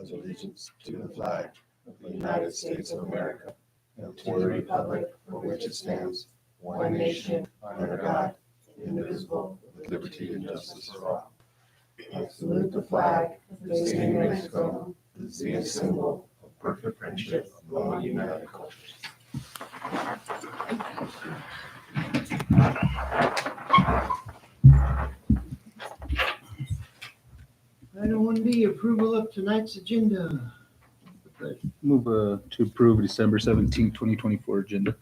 pledge allegiance to the flag of the United States of America and to the republic for which it stands, one nation, under God, indivisible, with liberty and justice for all. I salute the flag of the state of Mexico, the symbol of perfect friendship among united cultures. Item 1B, approval of tonight's agenda. Move to approve December 17, 2024 agenda.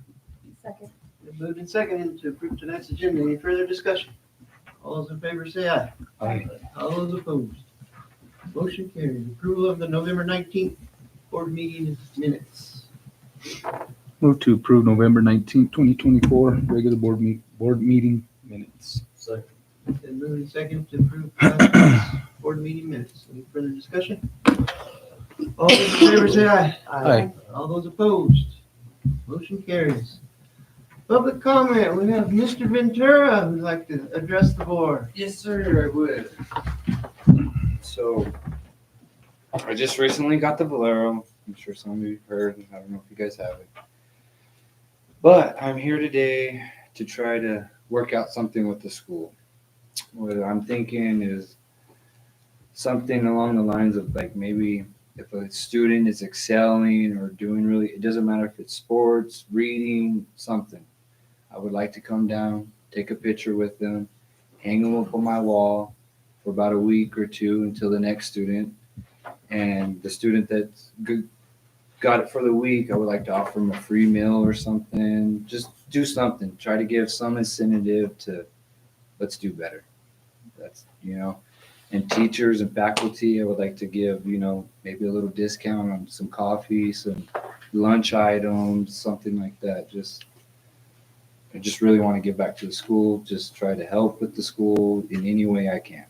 Second. Been moved and seconded to approve tonight's agenda. Any further discussion? All those in favor say aye. Aye. All those opposed? Motion carries. Approval of the November 19th board meeting minutes. Move to approve November 19, 2024 regular board meeting minutes. Second. Been moved and seconded to approve last month's board meeting minutes. Any further discussion? All those in favor say aye. Aye. All those opposed? Motion carries. Public comment, we have Mr. Ventura who'd like to address the board. Yes, sir, I would. So, I just recently got the Valero. I'm sure some of you have heard. I don't know if you guys have it. But I'm here today to try to work out something with the school. What I'm thinking is something along the lines of like maybe if a student is excelling or doing really, it doesn't matter if it's sports, reading, something. I would like to come down, take a picture with them, hang them up on my wall for about a week or two until the next student. And the student that's got it for the week, I would like to offer them a free meal or something. Just do something. Try to give some incentive to let's do better. That's, and teachers and faculty, I would like to give, maybe a little discount on some coffee, some lunch items, something like that. I just really want to give back to the school, just try to help with the school in any way I can.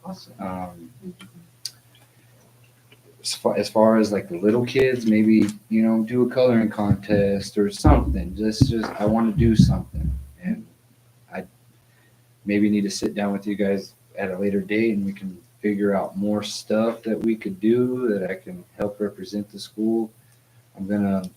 Awesome. As far as like the little kids, maybe, do a coloring contest or something. Just I want to do something. And I maybe need to sit down with you guys at a later date and we can figure out more stuff that we could do that I can help represent the school. I'm going to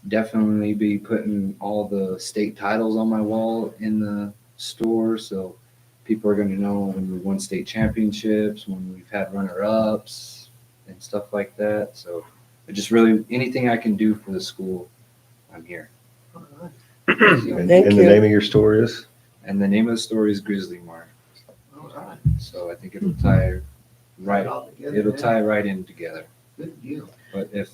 definitely be putting all the state titles on my wall in the store. So people are going to know when we won state championships, when we've had runner-ups and stuff like that. So I just really, anything I can do for the school, I'm here. All right. And Thank the you. name of your store is? And the name of the store is Grizzly Mart. All right. So I think it'll tie right. All together, It'll yeah. tie right in together. Good deal. But if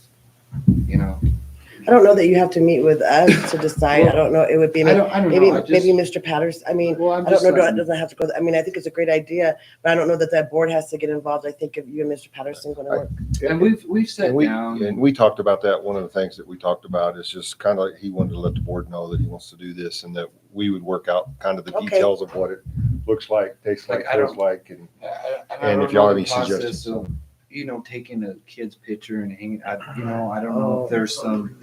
I don't know that you have to meet with us to decide. I don't know. It would be I don't maybe know. maybe Mr. Patterson. I mean, Well, I'm I don't just know. It letting- doesn't have to go. I mean, I think it's a great idea, but I don't know that that board has to get involved. I think if you and Mr. Patterson going to work. And we've sat And we, down. and we talked about that. One of the things that we talked about is just kind of like he wanted to let the board know that he wants to do this and that we would work out kind of the Okay. details of what it looks like, tastes like, Like, I don't- feels like. And I And don't if y'all know have the any process suggestions. of, taking a kid's picture and hanging. I don't know if there's some.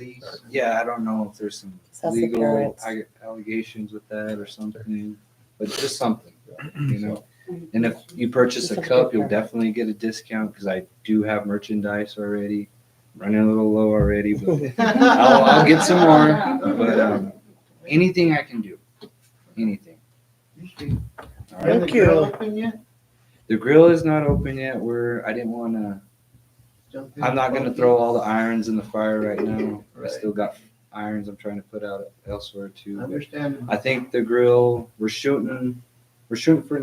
Yeah, I don't know if there's some That's the legal parents. allegations with that or something, but just something, And if you purchase a cup, you'll definitely get a discount because I do have merchandise already. Running a little low already, but I'll get some more. But anything I can do, anything. All right. Thank Is the grill you. open yet? The grill is not open yet. I didn't want to. Jump in. I'm not going to throw all the irons in the fire right now. I Right. still got irons I'm trying to put out elsewhere too. But Understandable. I think the grill we're shooting for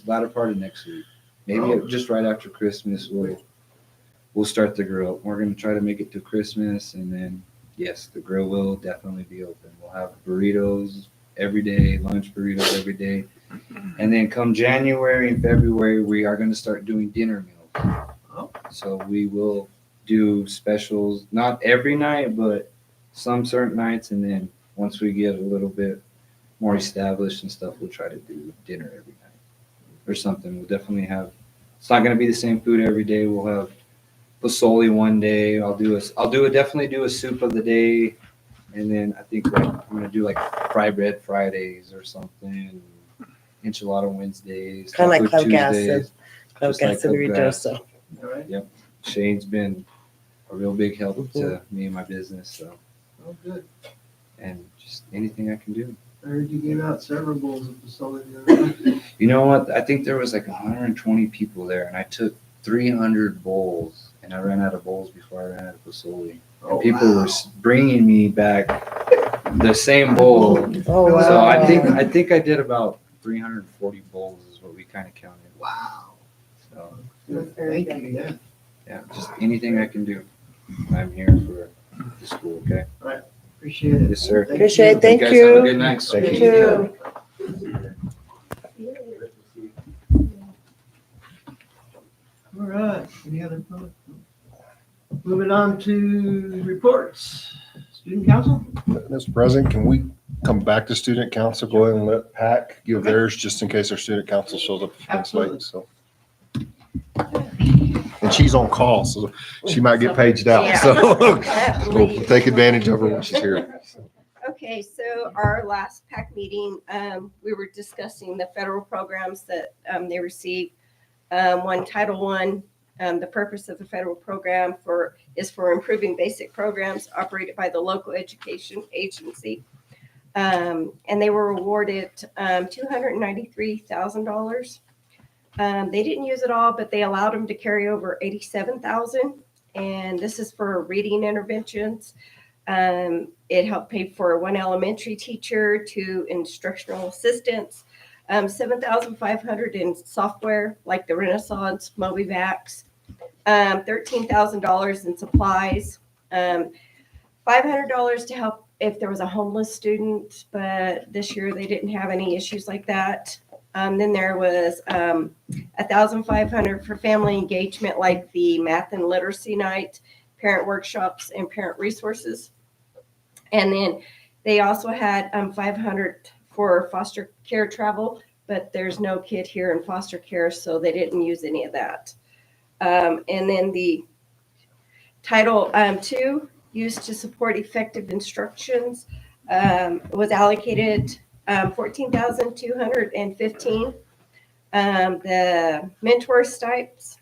latter part of next week. Maybe Oh. just right after Christmas we'll start the grill. We're going to try to make it to Christmas and then yes, the grill will definitely be open. We'll have burritos every day, lunch burritos every day. And then come January and February we are going to start doing dinner meals. Oh. So we will do specials, not every night, but some certain nights. And then once we get a little bit more established and stuff, we'll try to do dinner every night or something. We'll definitely have, it's not going to be the same food every day. We'll have pozole one day. Definitely do a soup of the day. And then I think I'm going to do like fry bread Fridays or something. Enchilada Wednesdays. Kind of like taco Club Gas Tuesdays. and Just like Club Gas. Carrizozo. All right. Yep. Shane's been a real big help to me and my business. So, Oh, good. and just anything I can do. I heard you gave out several bowls at the facility. You know what? I think there was like 120 people there, and I took 300 bowls, and I ran out of bowls before I ran out of Pasoli. Oh, People wow. were bringing me back the same bowl. Oh, wow. So I think I did about 340 bowls is what we kind of counted. Wow. So Good. Thank you. Yeah. yeah, just anything I can do. I'm here for the school. Okay. Appreciate it. Yes, sir. Thank Appreciate you. it. Thank guys you. have a good night. Thank You you. too. All right. Any other public? Moving on to reports. Student council? Mr. President, can we come back to student council? Go ahead and let PAC give Okay. theirs just in case our student council shows up a few minutes Absolutely. late, so. And she's on call, so she might get paged out, Yeah. so I have to we'll leave. take advantage of her when she's here. Okay, so our last PAC meeting, we were discussing the federal programs that they receive. One, Title I, the purpose of the federal program is for improving basic programs operated by the local education agency. And they were awarded $293,000. They didn't use it all, but they allowed them to carry over $87,000. And this is for reading interventions. It helped pay for one elementary teacher, 2 instructional assistants, $7,500 in software like the Renaissance, Mobivax, $13,000 in supplies, $500 to help if there was a homeless student, but this year they didn't have any issues like that. Then there was $1,500 for family engagement like the math and literacy night, parent workshops, and parent resources. And then they also had $500 for foster care travel, but there's no kid here in foster care, so they didn't use any of that. And then the Title II, used to support effective instructions, was allocated $14,215. The mentor stipends,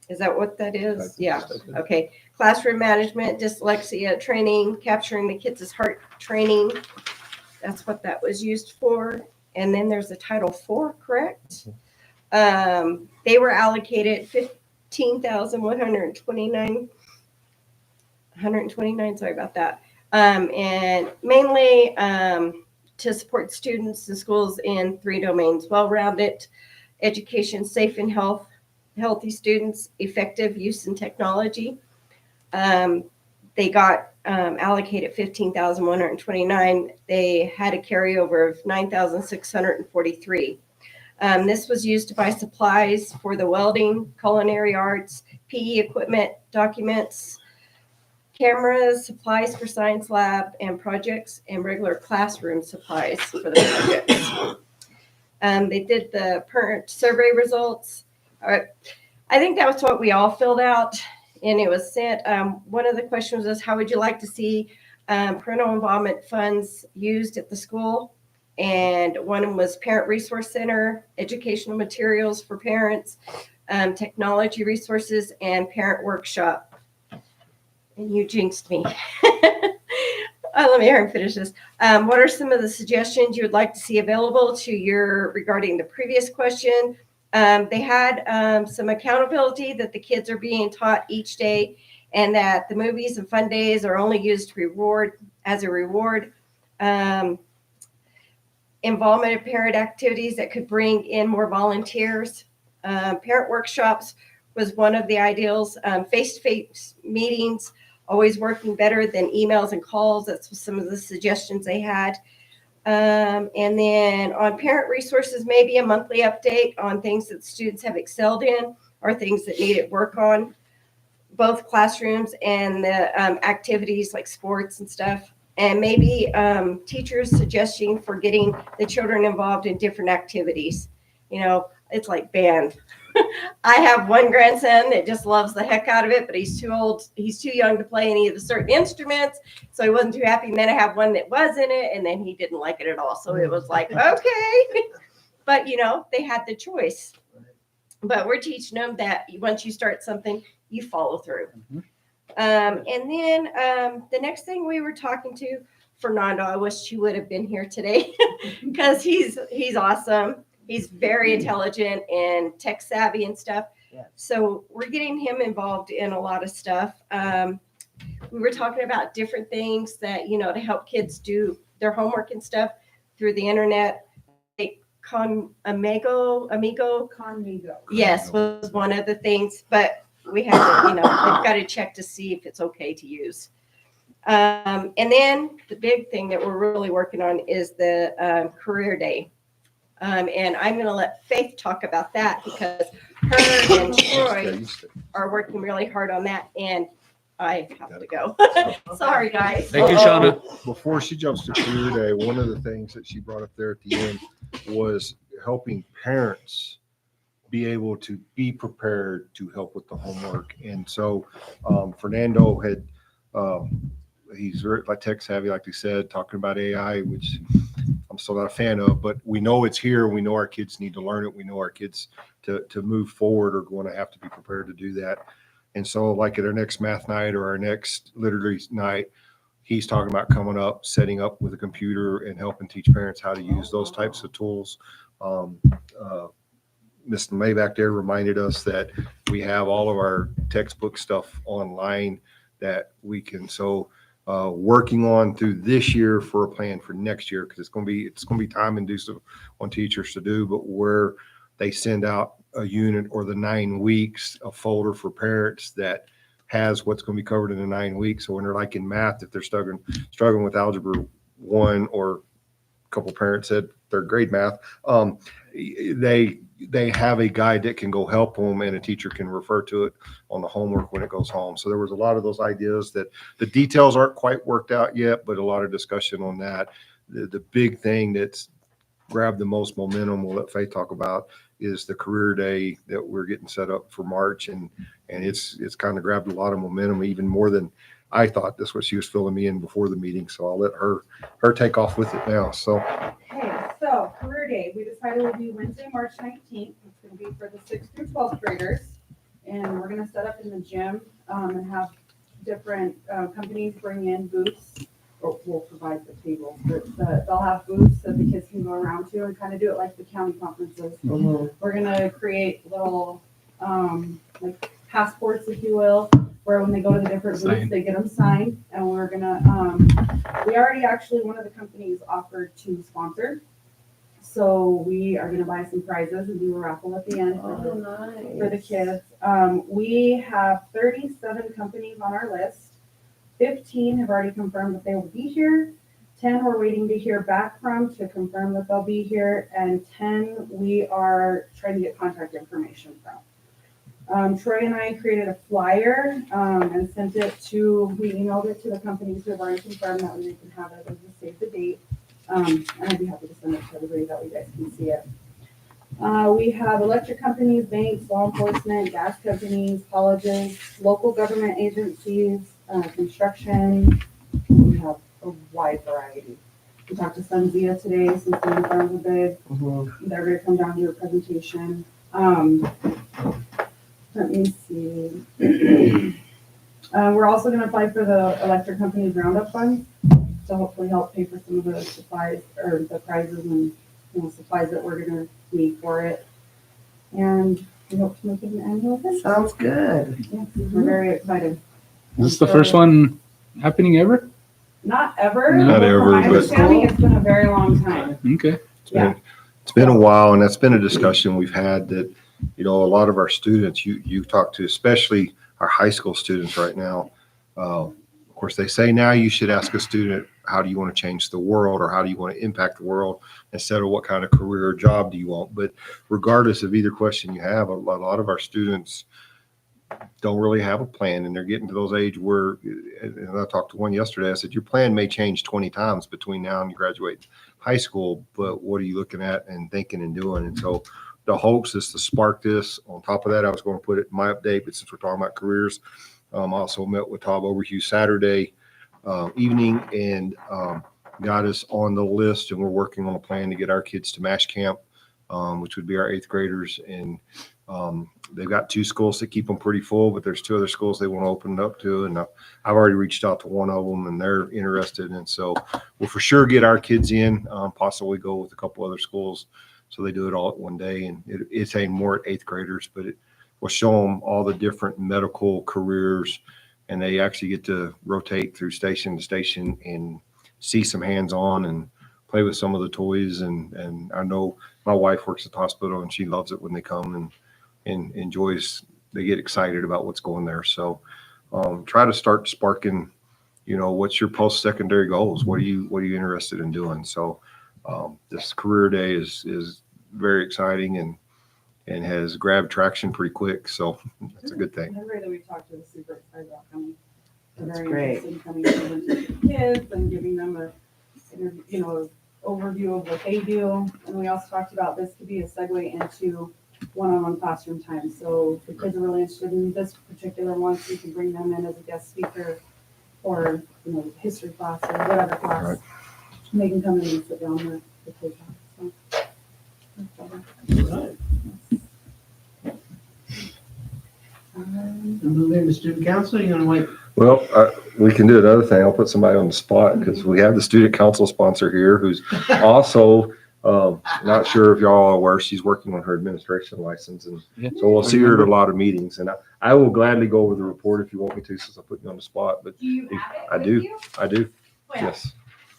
is that what that is? Yeah. Okay. Classroom management, dyslexia training, capturing the kids' heart training. That's what that was used for. And then there's a Title IV, correct? They were allocated $15,129. Sorry about that. And mainly to support students and schools in 3 domains: well-rounded education, safe and healthy students, effective use in technology. They got allocated $15,129. They had a carryover of $9,643. This was used to buy supplies for the welding, culinary arts, PE equipment, documents, cameras, supplies for science lab and projects, and regular classroom supplies for the projects. They did the parent survey results. I think that was what we all filled out, and it was sent. One of the questions was, how would you like to see parental involvement funds used at the school? And one was Parent Resource Center, educational materials for parents, technology resources, and parent workshop. And you jinxed me. Let me hear and finish this. What are some of the suggestions you would like to see available to your regarding the previous question? They had some accountability that the kids are being taught each day, and that the movies and fun days are only used to reward. Involvement in parent activities that could bring in more volunteers. Parent workshops was one of the ideals. Face-to-face meetings, always working better than emails and calls. That's some of the suggestions they had. And then on parent resources, maybe a monthly update on things that students have excelled in or things that needed work on, both classrooms and the activities like sports and stuff. And maybe teachers suggesting for getting the children involved in different activities. You know, it's like band. I have one grandson that just loves the heck out of it, but he's too old. He's too young to play any of the certain instruments. So he wasn't too happy. And then I have one that was in it, and then he didn't like it at all. So it was like, okay. But, you know, they had the choice. But we're teaching them that once you start something, you follow through. Mhm. And then the next thing we were talking to Fernando, I wish he would have been here today because he's awesome. He's very intelligent and tech savvy and stuff. Yeah. So we're getting him involved in a lot of stuff. We were talking about different things that, to help kids do their homework and stuff through the internet. Amigo. Conmigo. Yes, was one of the things, but we have to, they've got to check to see if it's okay to use. And then the big thing that we're really working on is the career day. And I'm going to let Faith talk about that because her and Troy are working really hard on that. And I have to go. Sorry, guys. Thank you, Shauna. Before she jumps to career day, one of the things that she brought up there at the end was helping parents be able to be prepared to help with the homework. And so Fernando had, he's very like tech savvy, like you said, talking about AI, which I'm still not a fan of, but we know it's here. We know our kids need to learn it. We know our kids to move forward are going to have to be prepared to do that. And so like at our next math night or our next literacy night, he's talking about coming up, setting up with a computer and helping teach parents how to use those types of tools. Mr. May back there reminded us that we have all of our textbook stuff online that we can, working on through this year for a plan for next year, because it's going to be time inducive on teachers to do, but where they send out a unit or the 9 weeks, a folder for parents that has what's going to be covered in the 9 weeks. So when they're like in math, if they're struggling with algebra 1, or a couple parents said third grade math, they have a guide that can go help them, and a teacher can refer to it on the homework when it goes home. So there was a lot of those ideas that the details aren't quite worked out yet, but a lot of discussion on that. The big thing that's grabbed the most momentum, we'll let Faith talk about, is the career day that we're getting set up for March. And it's kind of grabbed a lot of momentum, even more than I thought. That's what she was filling me in before the meeting. So I'll let her take off with it now. So Okay, so career day, we decided we'll do Wednesday, March 19th. It's going to be for the 6th through 12th graders. And we're going to set up in the gym and have different companies bring in booths, or we'll provide the tables, but they'll have booths that the kids can go around to and kind of do it like the county conferences. Mhm. We're going to create little like passports, if you will, where when they go to the different booths, Signed. they get them signed. And we're going to, we already actually, one of the companies offered to sponsor. So we are going to buy some prizes and do a raffle at the end for the kids. We have 37 companies on our list. 15 have already confirmed that they will be here. 10 we're waiting to hear back from to confirm that they'll be here. And 10 we are trying to get contact information from. Troy and I created a flyer and sent it we emailed it to the companies who have already confirmed, that way they can have it and just save the date. And I'd be happy to send it to everybody, that way you guys can see it. We have electric companies, banks, law enforcement, gas companies, colleges, local government agencies, construction. We have a wide variety. We talked to Sunzia today, since they're in front of the bid. Mhm. They're going to come down to a presentation. Let me see. We're also going to apply for the electric company's roundup fund to hopefully help pay for some of the supplies or the prizes and supplies that we're going to need for it. And we hope to make it an annual event. Sounds good. Yeah, we're very excited. Is this the first one happening ever? Not ever. Not but ever, From my but- understanding, it's been a very long time. Okay. It's been a while, and that's been a discussion we've had, that, a lot of our students, you talk to, especially our high school students right now. Of course, they say now you should ask a student, how do you want to change the world, or how do you want to impact the world, instead of what kind of career or job do you want. But regardless of either question you have, a lot of our students don't really have a plan, and they're getting to those age where, and I talked to one yesterday, I said, your plan may change 20 times between now and you graduate high school, but what are you looking at and thinking and doing? And so the hopes is to spark this. On top of that, I was going to put it in my update, but since we're talking about careers, I also met with Todd Overhue Saturday evening, and got us on the list, and we're working on a plan to get our kids to MASH camp, which would be our 8th graders. And They've got 2 schools that keep them pretty full, but there's 2 other schools they want to open it up to. And I've already reached out to one of them and they're interested. And so we'll for sure get our kids in, possibly go with a couple other schools. So they do it all at one day. And it's aimed more at 8th graders, but it will show them all the different medical careers. And they actually get to rotate through station to station and see some hands-on and play with some of the toys. And I know my wife works at the hospital and she loves it when they come and enjoys, they get excited about what's going there. So try to start sparking, what's your post-secondary goals? What are you interested in doing? So this career day is very exciting and has grabbed traction pretty quick. So that's a good thing. Every that we talked to the super excited about coming. They're That's very great. interested in coming over to the kids and giving them a overview of what they do. And we also talked about this could be a segue into one-on-one classroom time. So if the kids are really interested in this particular one, so you can bring them in as a guest speaker or, history class or whatever class. Right. And they can come in and sit down with the kids. Move into student council, you want to wait? Well, we can do another thing. I'll put somebody on the spot because we have the student council sponsor here who's also, not sure if y'all are aware, she's working on her administration license. And Yeah. so we'll see her at a lot of meetings. And I will gladly go over the report if you want me to, since I put you on the spot. But Do you have it I with do. you? I do. Well, Yes.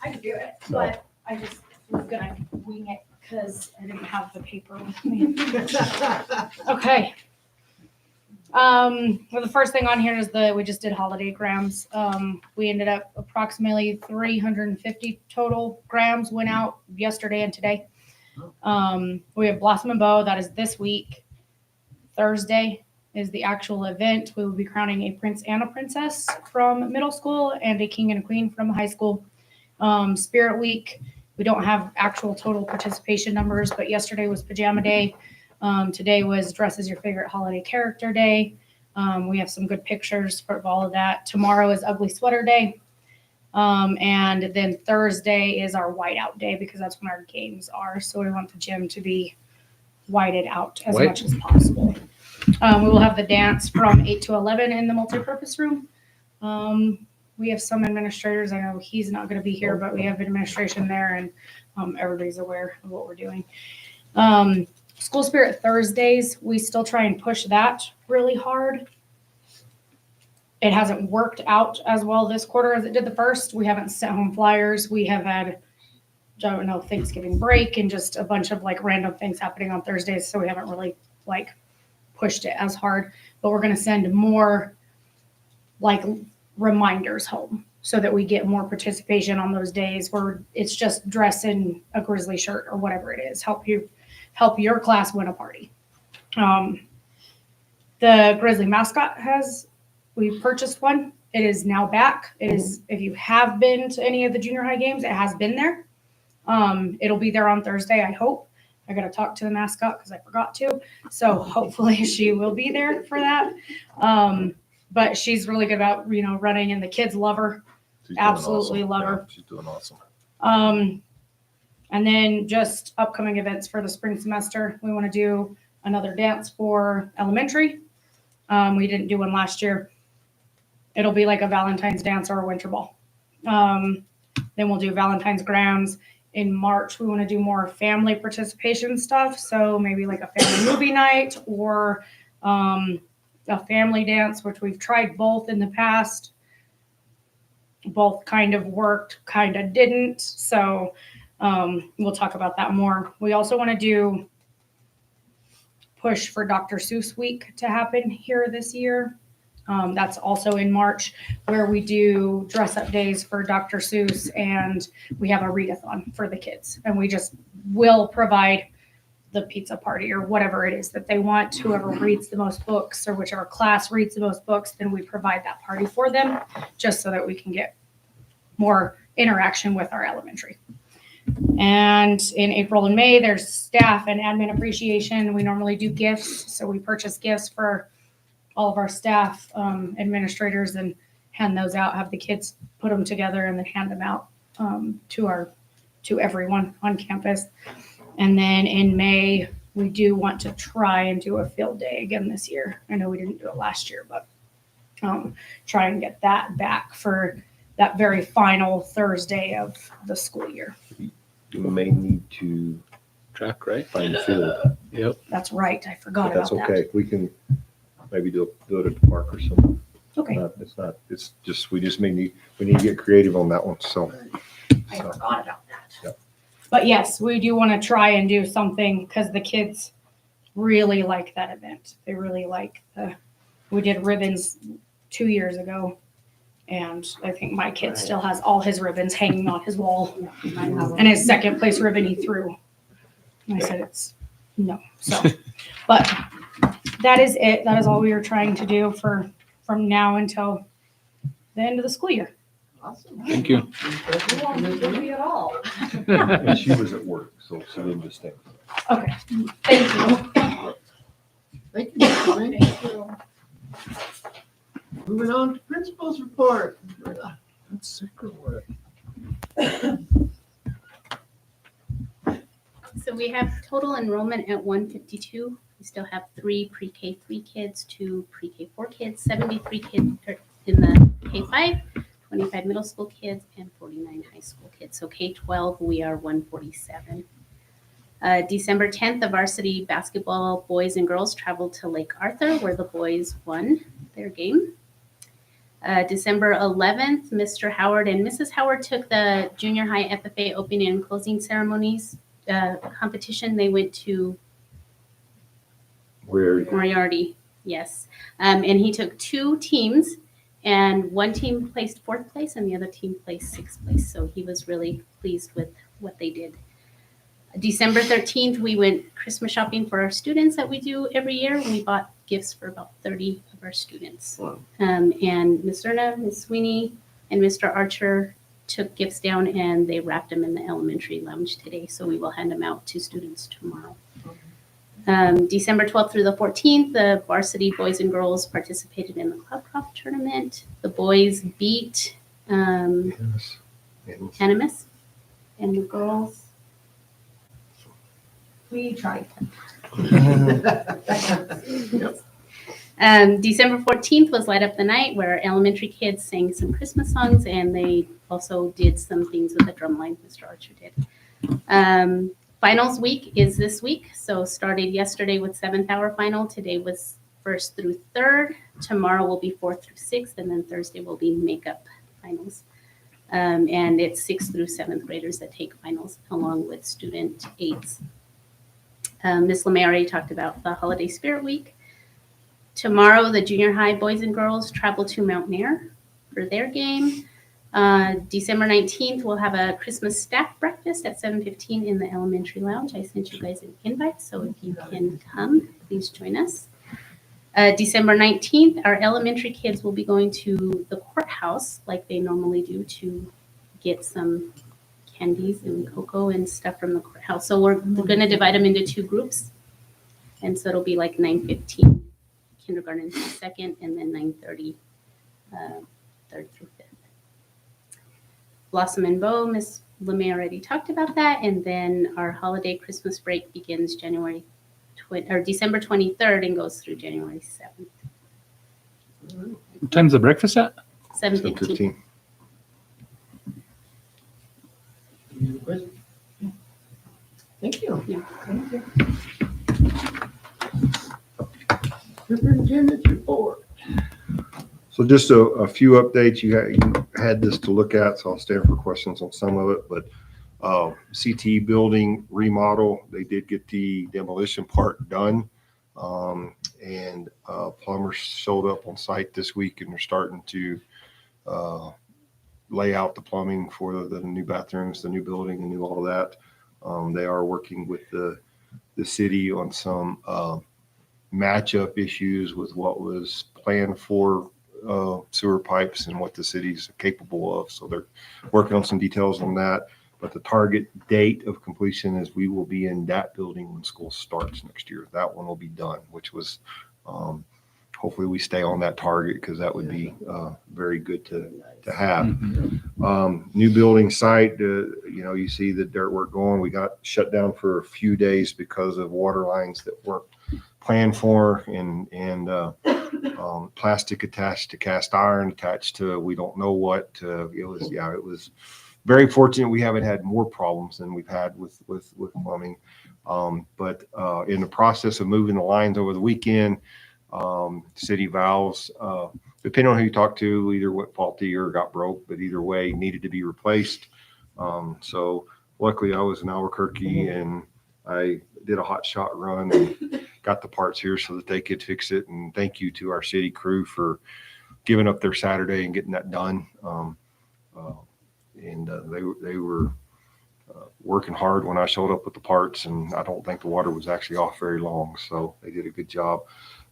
I could do it, No. but I just was gonna wing it because I didn't have the paper with me. Okay. Well, the first thing on here is we just did holiday grams. We ended up approximately 350 total grams went out yesterday and today. We have Blossom and Bow, that is this week. Thursday is the actual event. We will be crowning a prince and a princess from middle school and a king and a queen from high school. Spirit Week, we don't have actual total participation numbers, but yesterday was pajama day. Today was dress as your favorite holiday character day. We have some good pictures for all of that. Tomorrow is ugly sweater day. And then Thursday is our whiteout day because that's when our games are. So we want the gym to be whited out as White. much as possible. We will have the dance from 8 to 11 in the multipurpose room. We have some administrators. I know he's not going to be here, but we have administration there and everybody's aware of what we're doing. School Spirit Thursdays, we still try and push that really hard. It hasn't worked out as well this quarter as it did the first. We haven't sent home flyers. We have had, Thanksgiving break and just a bunch of random things happening on Thursdays. So we haven't really pushed it as hard, but we're going to send more reminders home so that we get more participation on those days where it's just dress in a Grizzly shirt or whatever it is. Help your class win a party. The Grizzly mascot we purchased one. It is now back. It is, if you have been to any of the junior high games, it has been there. It'll be there on Thursday, I hope. I got to talk to the mascot because I forgot to. So hopefully she will be there for that. But she's really good about, running, and the kids love her. She's doing Absolutely awesome. love Yeah, her. she's doing awesome. And then just upcoming events for the spring semester. We want to do another dance for elementary. We didn't do one last year. It'll be like a Valentine's dance or a winter ball. Then we'll do Valentine's grams. In March, we want to do more family participation stuff. So maybe like a family movie night or a family dance, which we've tried both in the past. Both kind of worked, kind of didn't. So we'll talk about that more. We also want to push for Dr. Seuss Week to happen here this year. That's also in March, where we do dress up days for Dr. Seuss, and we have a readathon for the kids. And we just will provide the pizza party or whatever it is that they want. Whoever reads the most books or whichever class reads the most books, then we provide that party for them just so that we can get more interaction with our elementary. And in April and May, there's staff and admin appreciation. We normally do gifts. So we purchase gifts for all of our staff, administrators, and hand those out, have the kids put them together and then hand them out to everyone on campus. And then in May, we do want to try and do a field day again this year. I know we didn't do it last year, but try and get that back for that very final Thursday of the school year. You may need to Track, right? find a field, Yep. That's right. I forgot but that's about okay. We can maybe do it at the park or something. that. Okay. It's just, we need to get creative on that one, so. I forgot about that. Yep. But yes, we do want to try and do something because the kids really like that event. They really like we did ribbons 2 years ago. And I think my kid still has all his ribbons hanging on his wall and his second place ribbon he threw. And I said, it's no. So, but that is it. That is all we were trying to do from now until the end of the school year. Awesome. Thank you. at all. And she was at work, so she didn't just think. Okay. Thank you. Thank you, Mr. Moving on to principal's report. That's sick or what? So we have total enrollment at 152. We still have 3 pre-K 3 kids, 2 pre-K 4 kids, 73 kids in the K5, 25 middle school kids, and 49 high school kids. So K-12, we are 147. December 10th, the varsity basketball boys and girls traveled to Lake Arthur, where the boys won their game. December 11th, Mr. Howard and Mrs. Howard took the junior high FFA opening and closing ceremonies competition. They went to Moriarty, yes. And he took 2 teams, and one team placed 4th place and the other team placed 6th place. So he was really pleased with what they did. December 13th, we went Christmas shopping for our students that we do every year. We bought gifts for about 30 of our students. Wow. And Ms. Erna, Ms. Sweeney, and Mr. Archer took gifts down and they wrapped them in the elementary lounge today. So we will hand them out to students tomorrow. December 12th through the 14th, the varsity boys and girls participated in the Clubcraft tournament. The boys beat Animus, and the girls, we tried. December 14th was Light Up the Night, where elementary kids sang some Christmas songs, and they also did some things with the drum line. Mr. Archer did. Finals week is this week, so started yesterday with 7th hour final. Today was 1st through 3rd. Tomorrow will be 4th through 6th, and then Thursday will be makeup finals. And it's 6th through 7th graders that take finals, along with student aides. Ms. LeMay already talked about the Holiday Spirit Week. Tomorrow, the junior high boys and girls travel to Mount Air for their game. December 19th, we'll have a Christmas staff breakfast at 7:15 in the elementary lounge. I sent you guys an invite, so if you can come, please join us. December 19th, our elementary kids will be going to the courthouse like they normally do to get some candies and cocoa and stuff from the courthouse. So we're going to divide them into 2 groups. And so it'll be like 9:15 kindergarten through 2nd, and then 9:30 3rd through 5th. Blossom and Bow, Ms. LeMay already talked about that. And then our holiday Christmas break begins December 23rd and goes through January 7th. What time's the breakfast at? 7:15. 7:15. Thank you. Yeah. Thank you. Superintendent's report. So just a few updates. You had this to look at, so I'll stand for questions on some of it. But CT building remodel, they did get the demolition part done. And plumbers showed up on site this week, and they're starting to lay out the plumbing for the new bathrooms, the new building, and all of that. They are working with the city on some matchup issues with what was planned for sewer pipes and what the city's capable of. So they're working on some details on that. But the target date of completion is we will be in that building when school starts next year. That one will be done, which was hopefully we stay on that target because that would be very good to have. New building site, you see the dirt work going. We got shut down for a few days because of water lines that weren't planned for, and plastic attached to cast iron attached to we don't know what. It was very fortunate we haven't had more problems than we've had with plumbing. But in the process of moving the lines over the weekend, city valves, depending on who you talk to, either went faulty or got broke, but either way needed to be replaced. So luckily I was in Albuquerque and I did a hot shot run and got the parts here so that they could fix it. And thank you to our city crew for giving up their Saturday and getting that done. They were working hard when I showed up with the parts, and I don't think the water was actually off very long. So they did a good job.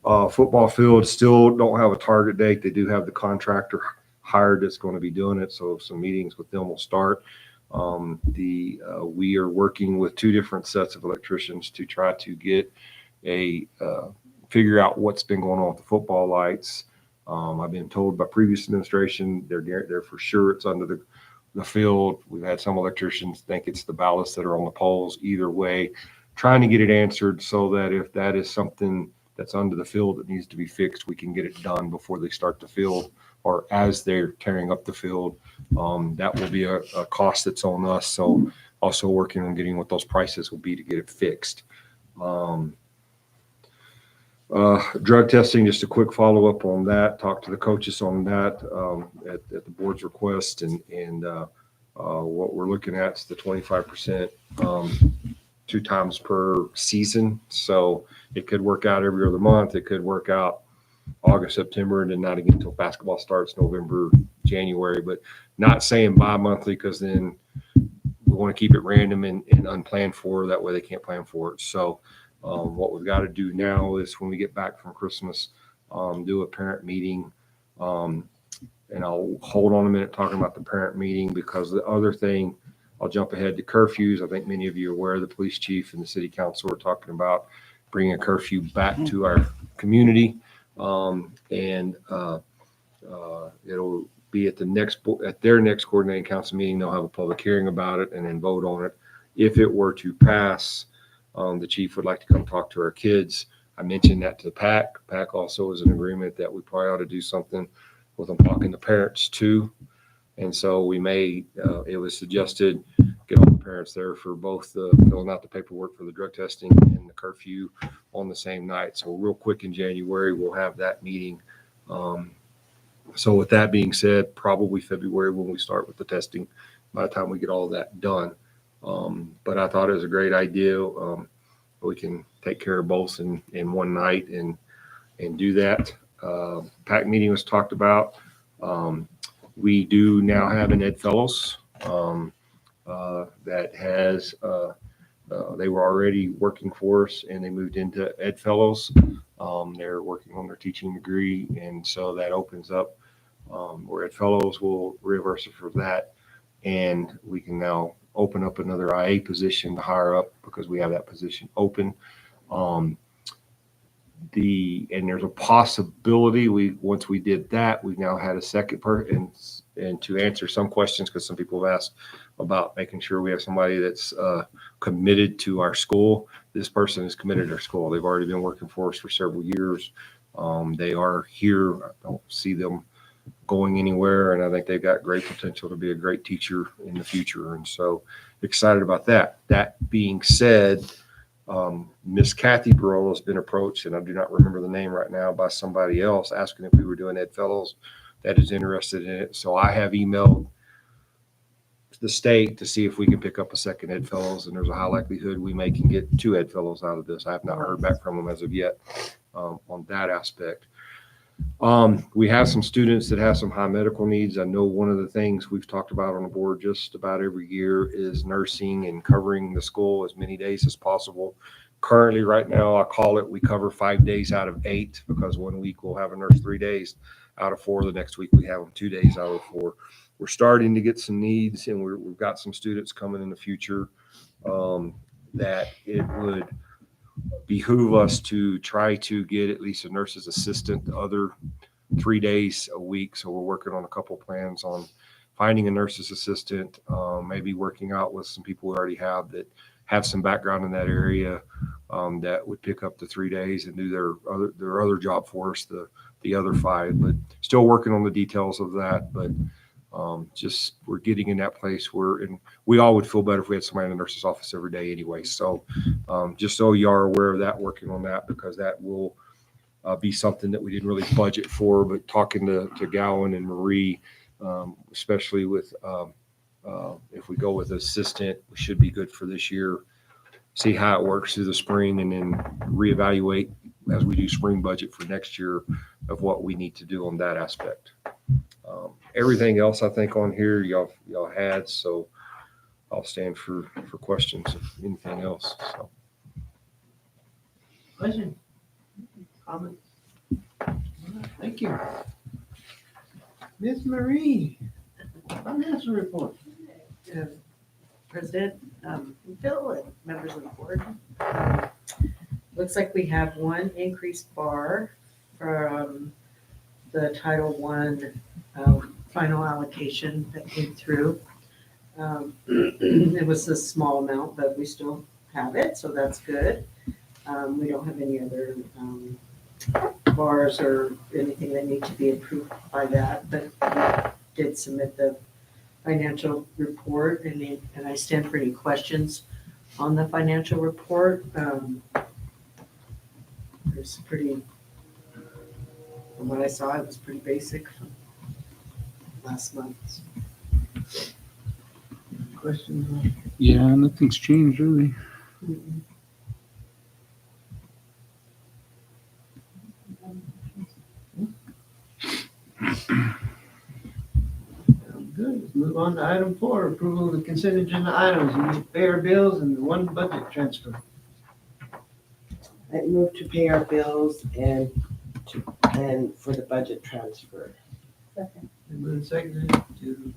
Football field still don't have a target date. They do have the contractor hired that's going to be doing it. So some meetings with them will start. We are working with 2 different sets of electricians to try to get figure out what's been going on with the football lights. I've been told by previous administration they're for sure it's under the field. We've had some electricians think it's the ballasts that are on the poles. Either way, trying to get it answered so that if that is something that's under the field that needs to be fixed, we can get it done before they start the field or as they're tearing up the field. That will be a cost that's on us. So also working on getting what those prices will be to get it fixed. Drug testing, just a quick follow-up on that. Talk to the coaches on that at the board's request, and what we're looking at is the 25% 2 times per season. So it could work out every other month. It could work out August, September, and then not again until basketball starts November, January. But not saying bi-monthly because then we want to keep it random and unplanned for. That way they can't plan for it. So what we've got to do now is when we get back from Christmas, do a parent meeting. And I'll hold on a minute talking about the parent meeting because the other thing, I'll jump ahead to curfews. I think many of you are aware the police chief and the city council are talking about bringing a curfew back to our community. It'll be at their next coordinating council meeting. They'll have a public hearing about it and then vote on it. If it were to pass, the chief would like to come talk to our kids. I mentioned that to the PAC. PAC also is in agreement that we probably ought to do something with them talking to parents too. And so we may, it was suggested, get all the parents there for both the filling out the paperwork for the drug testing and the curfew on the same night. So real quick in January, we'll have that meeting. So with that being said, probably February when we start with the testing by the time we get all of that done. But I thought it was a great idea. We can take care of both in one night and do that. PAC meeting was talked about. We do now have an Ed Fellows that has, they were already working for us and they moved into Ed Fellows. They're working on their teaching degree. And so that opens up where Ed Fellows will reimburse us for that. And we can now open up another IA position to hire up because we have that position open. And there's a possibility once we did that, we've now had a second person and to answer some questions because some people have asked about making sure we have somebody that's committed to our school. This person is committed to our school. They've already been working for us for several years. They are here. I don't see them going anywhere, and I think they've got great potential to be a great teacher in the future. And so excited about that. That being said, Miss Kathy Barola has been approached, and I do not remember the name right now, by somebody else asking if we were doing Ed Fellows that is interested in it. So I have emailed the state to see if we can pick up a second Ed Fellows, and there's a high likelihood we may can get 2 Ed Fellows out of this. I have not heard back from them as of yet on that aspect. We have some students that have some high medical needs. I know one of the things we've talked about on the board just about every year is nursing and covering the school as many days as possible. Currently, right now, I call it, we cover 5 days out of 8 because one week we'll have a nurse 3 days out of 4. The next week we have them 2 days out of 4. We're starting to get some needs, and we've got some students coming in the future that it would behoove us to try to get at least a nurse's assistant the other 3 days a week. So we're working on a couple plans on finding a nurse's assistant, maybe working out with some people we already have that have some background in that area, that would pick up the 3 days and do their other job for us, the other 5. But still working on the details of that. But just we're getting in that place where, and we all would feel better if we had somebody in the nurse's office every day anyway. So just so you are aware of that, working on that, because that will be something that we didn't really budget for. But talking to Gowan and Marie, especially with if we go with assistant, we should be good for this year. See how it works through the spring, and then reevaluate as we do spring budget for next year of what we need to do on that aspect. Everything else I think on here y'all had, so I'll stand for questions if anything else. So. Question? Comments? Thank you. Miss Marie, financial report. President, Bill, and members of the board. Looks like we have one increased bar from the Title I final allocation that came through. It was a small amount, but we still have it, so that's good. We don't have any other bars or anything that need to be approved by that, but we did submit the financial report, and I stand for any questions on the financial report. It's pretty, from what I saw, it was pretty basic from last month. Questions? Yeah, nothing's changed really. Good. Let's move on to item 4, approval of the consent agenda items. We need to pay our bills and one budget transfer. I move to pay our bills and for the budget transfer. Move second to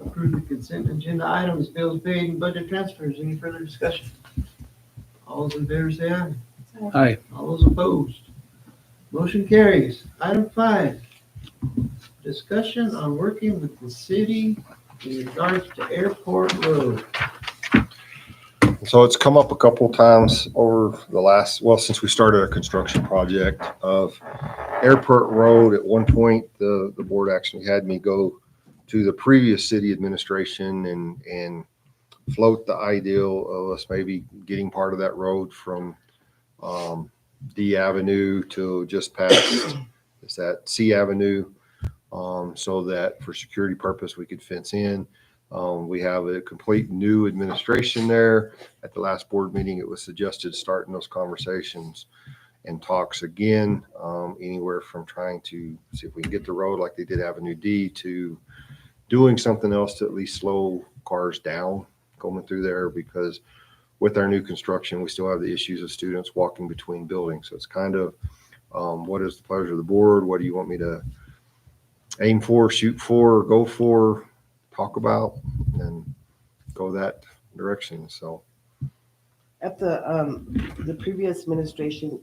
approve the consent agenda items, bills paid, and budget transfers. Any further discussion? All those in favor say aye. Aye. All those opposed? Motion carries. Item 5, discussion on working with the city in regards to Airport Road. So it's come up a couple of times over the last, since we started a construction project of Airport Road. At one point, the board actually had me go to the previous city administration and float the ideal of us maybe getting part of that road from D Avenue to just past, is that C Avenue, so that for security purpose we could fence in. We have a complete new administration there. At the last board meeting, it was suggested starting those conversations and talks again, anywhere from trying to see if we can get the road like they did Avenue D to doing something else to at least slow cars down going through there, because with our new construction, we still have the issues of students walking between buildings. So it's kind of, what is the pleasure of the board? What do you want me to aim for, shoot for, go for, talk about, and go that direction? So At the previous administration,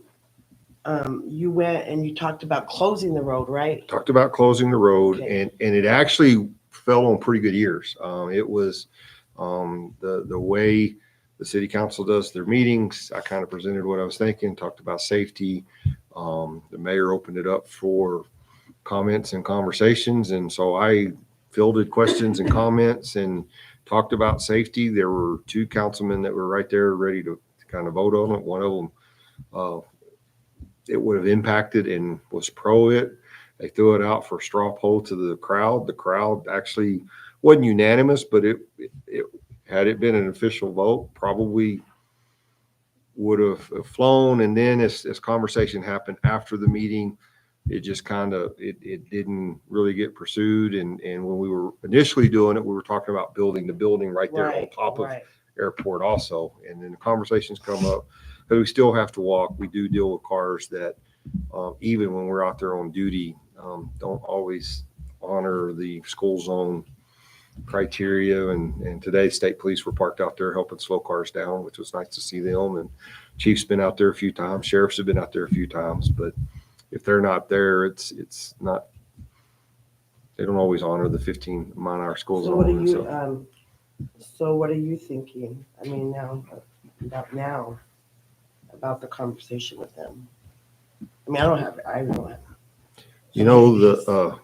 you went and you talked about closing the road, right? talked about closing the road, Okay. and it actually fell on pretty good years. It was the way the city council does their meetings. I kind of presented what I was thinking, talked about safety. The mayor opened it up for comments and conversations, and so I fielded questions and comments and talked about safety. There were 2 councilmen that were right there ready to kind of vote on it. One of them, it would have impacted and was pro it. They threw it out for a straw poll to the crowd. The crowd actually wasn't unanimous, but it had it been an official vote, probably would have flown. And then as conversation happened after the meeting, it just kind of, it didn't really get pursued. And when we were initially doing it, we were talking about building the building right there on top of Airport also. And then the conversations come up, but we still have to walk. We do deal with cars that, even when we're out there on duty, don't always honor the school zone criteria. And today state police were parked out there helping slow cars down, which was nice to see them. And chief's been out there a few times. Sheriffs have been out there a few times, but if they're not there, it's not, they don't always honor the 15-mile-an-hour school So what are zone. you, so what are you thinking? I mean, now, about the conversation with them? I mean, I don't have. You know,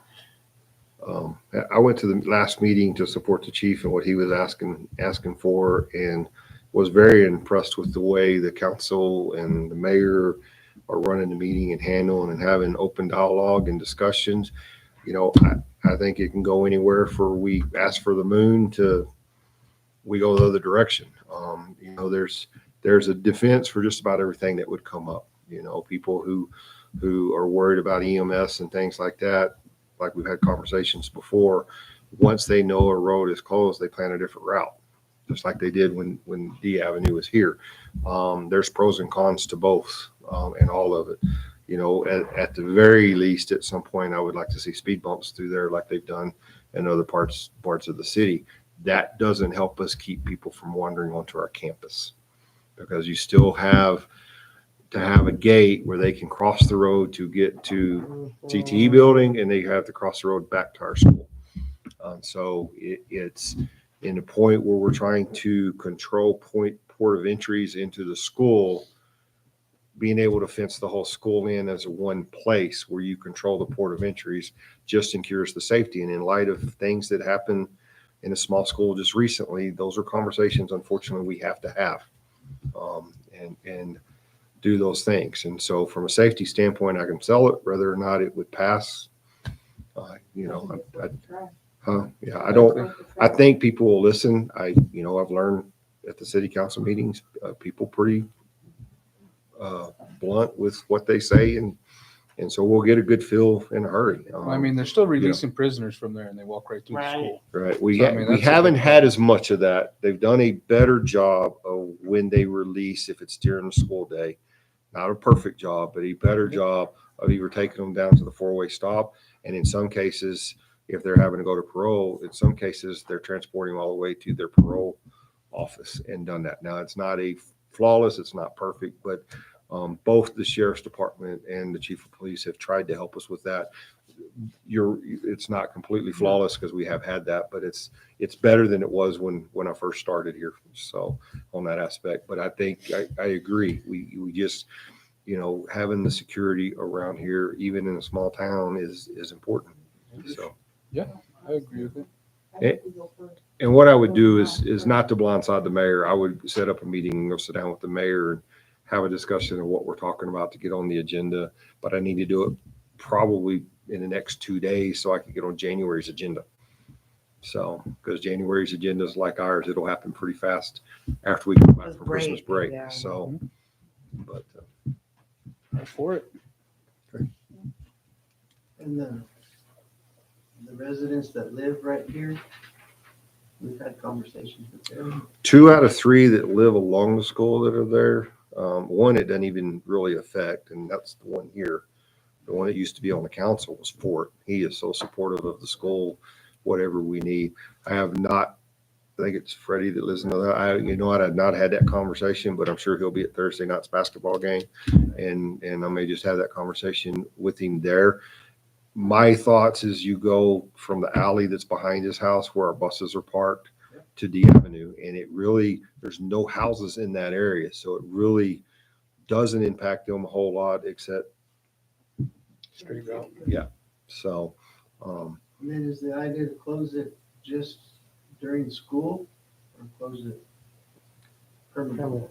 I went to the last meeting to support the chief and what he was asking for, and was very impressed with the way the council and the mayor are running the meeting and handling and having open dialogue and discussions. You know, I think it can go anywhere we ask for the moon to we go the other direction. You know, there's a defense for just about everything that would come up. You know, people who are worried about EMS and things like that, like we've had conversations before, once they know a road is closed, they plan a different route, just like they did when D Avenue was here. There's pros and cons to both, and all of it. You know, at the very least, at some point, I would like to see speed bumps through there like they've done in other parts of the city. That doesn't help us keep people from wandering onto our campus, because you still have to have a gate where they can cross the road to get to CTE building, and they have to cross the road back to our school. So it's in a point where we're trying to control port of entries into the school, being able to fence the whole school in as a one place where you control the port of entries just ensures the safety. And in light of things that happen in a small school just recently, those are conversations, unfortunately, we have to have, and do those things. And so from a safety standpoint, I can sell it, whether or not it would pass. You know, I think people will listen. You know, I've learned at the city council meetings, people pretty blunt with what they say, and so we'll get a good feel in a hurry. I mean, they're still releasing prisoners from there, and they walk right through the school. Right. So, I mean, We that's a haven't big had as much of that. They've done a better job of when they release, if it's during the school day. Not a perfect job, but a better job of either taking them down to the four-way stop, and in some cases, if they're having to go to parole, in some cases, they're transporting them all the way to their parole office and done that. Now, it's not a flawless, it's not perfect, but both the sheriff's department and the chief of police have tried to help us with that. It's not completely flawless because we have had that, but it's better than it was when I first started here. So on that aspect, but I think I agree. We just, you know, having the security around here, even in a small town, is important. So yeah, I agree with it. And what I would do is not to blindside the mayor. I would set up a meeting and go sit down with the mayor and have a discussion of what we're talking about to get on the agenda. But I need to do it probably in the next 2 days so I can get on January's agenda. So, because January's agenda is like ours, it'll happen pretty fast after we come back from Christmas break. Yeah. So, but For it. And the residents that live right here, we've had conversations with them. 2 out of 3 that live along the school that are there. One it doesn't even really affect, and that's the one here. The one that used to be on the council was Fort. He is so supportive of the school, whatever we need. I have not, I think it's Freddie that lives in that. You know, I had not had that conversation, but I'm sure he'll be at Thursday night's basketball game, and I may just have that conversation with him there. My thoughts is you go from the alley that's behind his house where our buses are parked to D Avenue, and it really, there's no houses in that area, so it really doesn't impact them a whole lot except Straight route. Yeah. So, And then is the idea to close it just during school or close it permanently?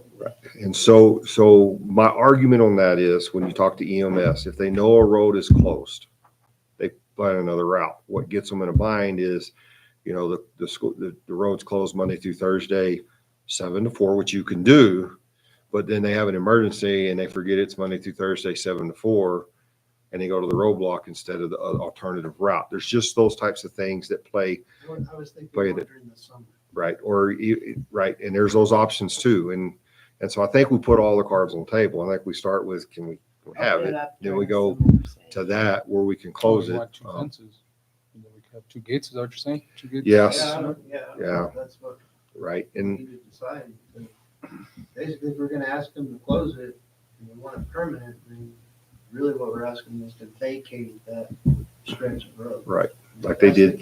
and so my argument on that is when you talk to EMS, if they know a road is closed, they plan another route. What gets them in a bind is, you know, the road's closed Monday through Thursday, 7 to 4, which you can do, but then they have an emergency and they forget it's Monday through Thursday, 7 to 4. And they go to the roadblock instead of the alternative route. There's just those types of things that play. I was thinking Play more it. during the summer. Right. Right. And there's those options too. And so I think we put all the cards on the table. I think we start with, can we have Open it? up Then we during go summer, you're saying. to that where we can close We it. want 2 fences. And then we could have 2 gates, is that what you're saying? 2 gates? Yes. Yeah. That's what Right. we And need to decide. Basically, if we're gonna ask them to close it, and we want it permanent, then really what we're asking is to vacate that stretch of road. right, like they did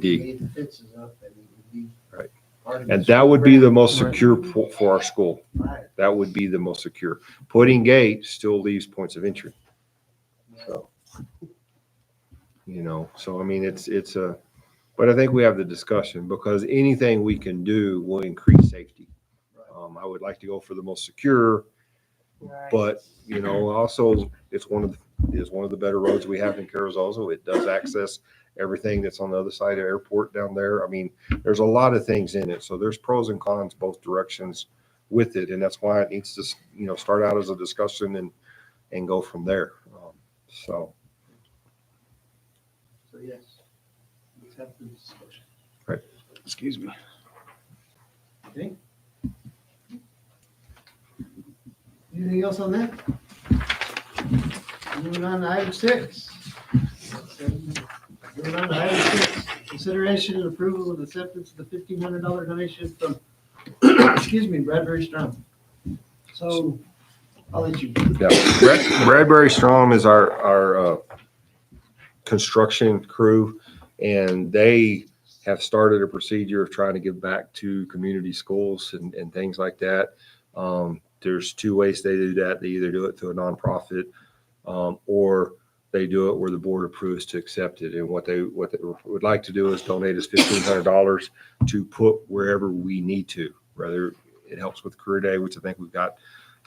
D. Leave the fences up and it would be. Right. part of And the that would be the most Right. secure for our school. Right. That would be the most secure. Putting gates still leaves points of entry. So, so I mean, it's a, but I think we have the discussion because anything we can do will increase safety. I would like to go for the most secure, Right. but also it's one of the better roads we have in Carrizozo. It does access everything that's on the other side of the airport down there. I mean, there's a lot of things in it. So there's pros and cons both directions with it. And that's why it needs to, start out as a discussion and go from there. So Yes. Let's have the discussion. Excuse me. Okay. Anything else on that? Moving on to item 6. Moving on to item 6, consideration and approval of acceptance of the $1,500 donation from, Bradbury Strom. So I'll let you. yeah, Bradbury Strom is our construction crew, and they have started a procedure of trying to give back to community schools and things like that. There's 2 ways they do that. They either do it through a nonprofit, or they do it where the board approves to accept it. And what they would like to do is donate us $1,500 to put wherever we need to, whether it helps with Career Day, which I think we've got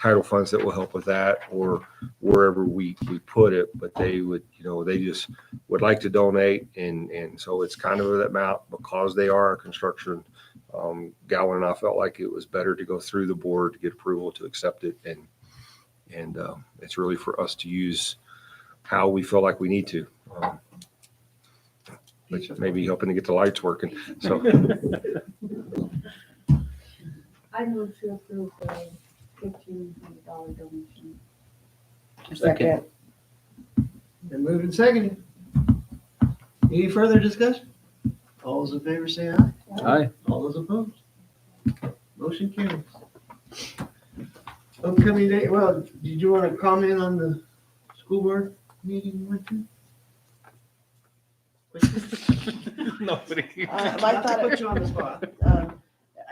title funds that will help with that, or wherever we put it. But they would, they just would like to donate. And so it's kind of that amount because they are a construction. Gowan and I felt like it was better to go through the board to get approval to accept it. And it's really for us to use how we feel like we need to. Which may be helping to get the lights working. So I move to approve the $1,500 donation. Second. Been moved and seconded. Any further discussion? All those in favor say aye. Aye. All those opposed? Motion carries. Upcoming date, well, did you want to comment on the school board meeting you went to? Nobody. I Not to thought put you on the spot.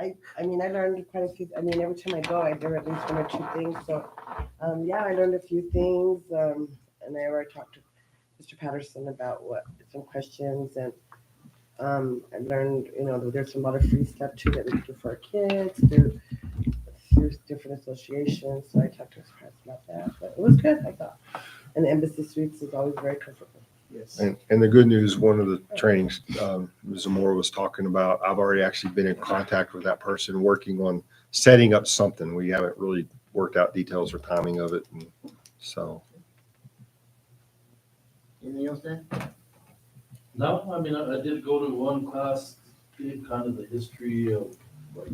I mean, I learned quite a few, every time I go, I learn at least 1 or 2 things. So, yeah, I learned a few things. And I already talked to Mr. Patterson about some questions. And I learned, that there's a lot of free stuff too that we can do for our kids through different associations. So I talked to Mr. Patterson about that. But it was good, I thought. And the Embassy Suites is always very comfortable. Yes. And the good news, one of the trainings Ms. Zamora was talking about, I've already actually been in contact with that person working on setting up something. We haven't really worked out details or timing of it. And so. Anything else, Dan? No, I mean, I did go to one class, did kind of the history of like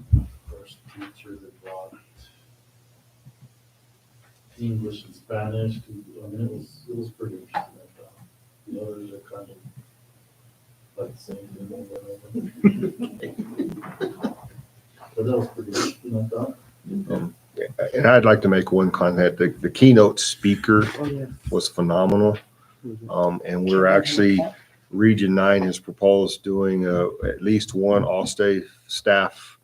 first teacher that brought English and Spanish. I mean, it was pretty interesting. The others are kind of like the same thing over and over. But that was pretty interesting, I thought. And I'd like to make one comment. The keynote speaker Oh, yeah. was phenomenal. And we're actually, Region 9 has proposed doing at least one all-state staff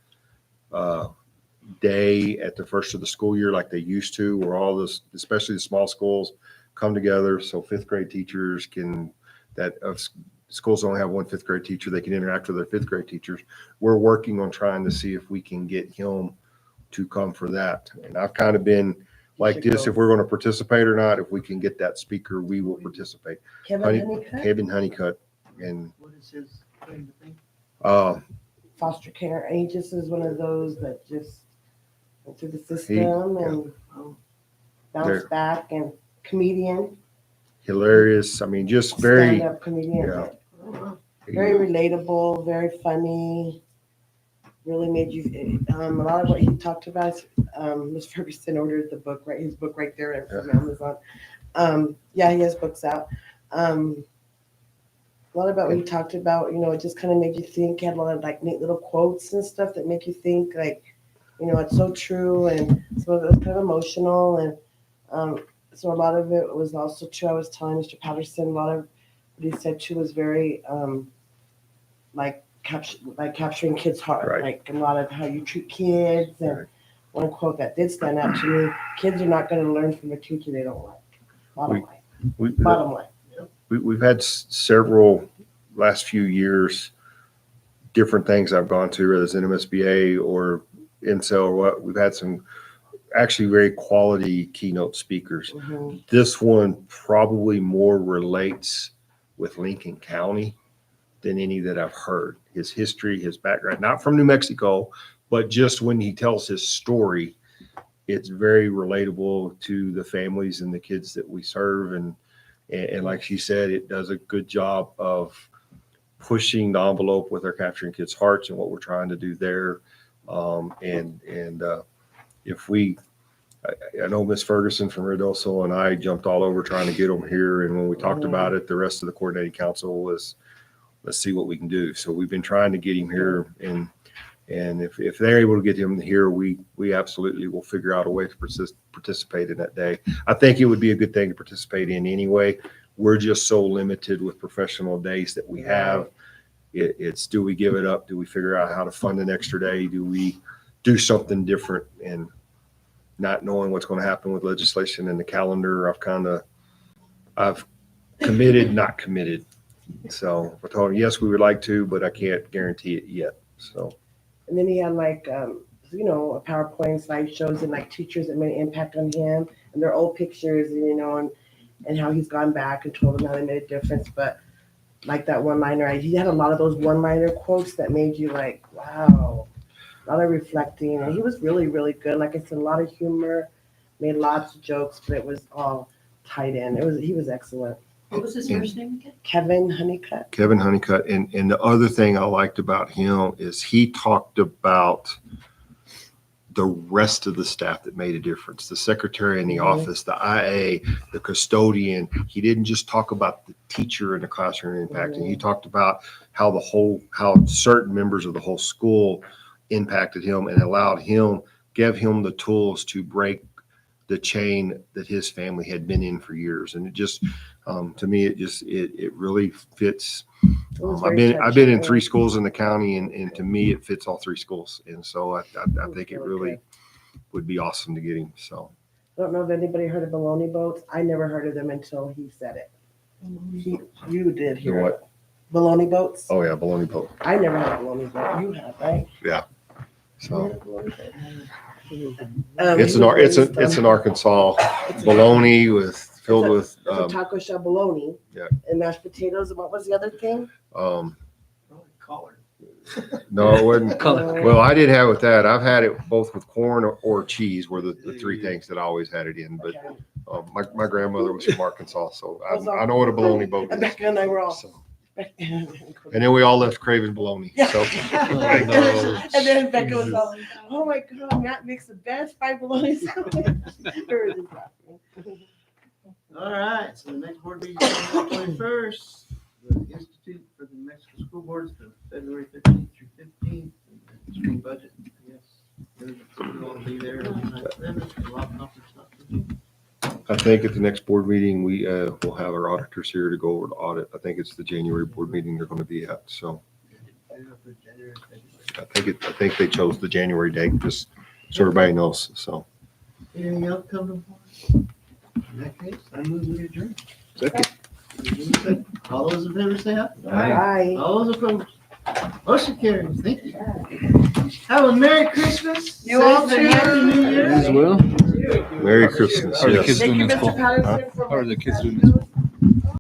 day at the first of the school year like they used to, where all this, especially the small schools, come together so 5th grade teachers schools only have one 5th grade teacher, they can interact with their 5th grade teachers. We're working on trying to see if we can get him to come for that. And I've kind of been like this, if we're going to participate or not, if we can get that speaker, we will participate. Kevin Honeycutt. And What is his claim to fame? Foster care ages is one of those that just went through the system and bounced back, and comedian. hilarious. I mean, just very, Stand-up comedian. yeah. Very relatable, very funny. Really made you. A lot of what he talked about. Ms. Ferguson ordered the book, right? His book right there from Amazon. Yeah, he has books out. A lot about what you talked about, it just kind of made you think. You had a lot of like neat little quotes and stuff that make you think like, it's so true. And so it was kind of emotional. And so a lot of it was also true. I was telling Mr. Patterson, a lot of what he said too was very like capturing kids' heart, Right. like a lot of how you treat kids. And one quote that did stand out to me: "Kids are not going to learn from a teacher they don't like." Bottom line. Bottom line. We've had several last few years, different things I've gone to, whether it's NMSBA or INSEL or what. We've had some actually very quality keynote speakers. Mm-hmm. This one probably more relates with Lincoln County than any that I've heard. His history, his background, not from New Mexico, but just when he tells his story, it's very relatable to the families and the kids that we serve. And like she said, it does a good job of pushing the envelope with our Capturing Kids' Hearts and what we're trying to do there. If we, I know Miss Ferguson from Carrizozo and I jumped all over trying to get them here. And when we talked about it, the rest of the coordinating council was, let's see what we can do. So we've been trying to get him here, and if they're able to get him here, we absolutely will figure out a way to participate in that day. I think it would be a good thing to participate in anyway. We're just so limited with professional days that we have. It's do we give it up? Do we figure out how to fund an extra day? Do we do something different? And not knowing what's going to happen with legislation and the calendar, I've committed, not committed. So I told him, yes, we would like to, but I can't guarantee it yet. So. And then he had like, a PowerPoint slide shows and like teachers that made an impact on him and their old pictures, and how he's gone back and told them how they made a difference. But like that one-liner, he had a lot of those one-liner quotes that made you like, wow, a lot of reflecting. And he was really, really good. Like I said, a lot of humor, made lots of jokes, but it was all tied in. He was excellent. What was his first name again? Kevin Honeycutt. Kevin Honeycutt. And the other thing I liked about him is he talked about the rest of the staff that made a difference, the secretary in the office, the IA, the custodian. He didn't just talk about the teacher in the classroom impacting. He talked about how certain members of the whole school impacted him and gave him the tools to break the chain that his family had been in for years. And it just, to me, it really fits. I've been in 3 schools in the county, and to me, it fits all 3 schools. And so I think it really would be awesome to get him. So I don't know if anybody heard of baloney boats. I never heard of them until he said it. You did hear what? it. Baloney boats? Oh yeah, baloney boat. I never had a baloney boat. You have, right? Yeah. So it's it's an Arkansas bologna filled with it's a taco shell bologna. Yeah. And mashed potatoes. And what was the other thing? Collard. No, it wasn't. Well, I did have it with that. I've had it both with corn or cheese were the 3 things that I always had it in. But my grandmother was from Arkansas, so I know what a bologna boat And is. Becca and I were all. So. And then we all left craving bologna. So. And then Becca was all, oh my God, Matt makes the best fried bologna sandwich. All right, so the next board meeting is on the 21st. The Institute for the New Mexico School Boards for February 15th through 15th. And the school budget, yes. We'll all be there on the 7th. Law conference not for you. I think at the next board meeting, we will have our auditors here to go over the audit. I think it's the January board meeting they're going to be at. So I think they chose the January date, just so everybody knows. So. Anything else come to? In that case, I move we adjourn. Second. All those in favor say aye. Aye. All those opposed. Motion carries. Thank you. Have a Merry Christmas. You all Safe and Happy New Year. As well. Merry Christmas. Are the Yes. kids Thank doing you, this Mr. fall? Patterson, for How are the my kids doing this fall?